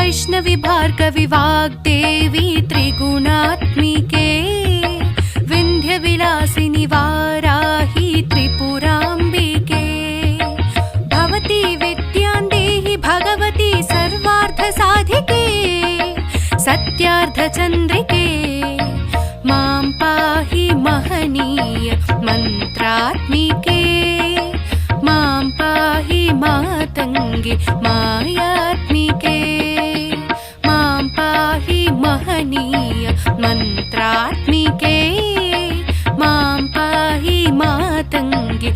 वैष्णवी भार्गवी वाग्देवी त्रिगुणात्मिके विन्ध्यविलासिनि वाराहि त्रिपुराम्बिके भवती विद्यां देहि भगवती सर्वार्थसाधिके सत्यार्थचन्द्रिके मां पाहि महनीय मन्त्रात्मिके मां पाहि मातङ्गे मायात्मिके मां पाहि महनीय मन्त्रात्मिके मां पाहि मातङ्गे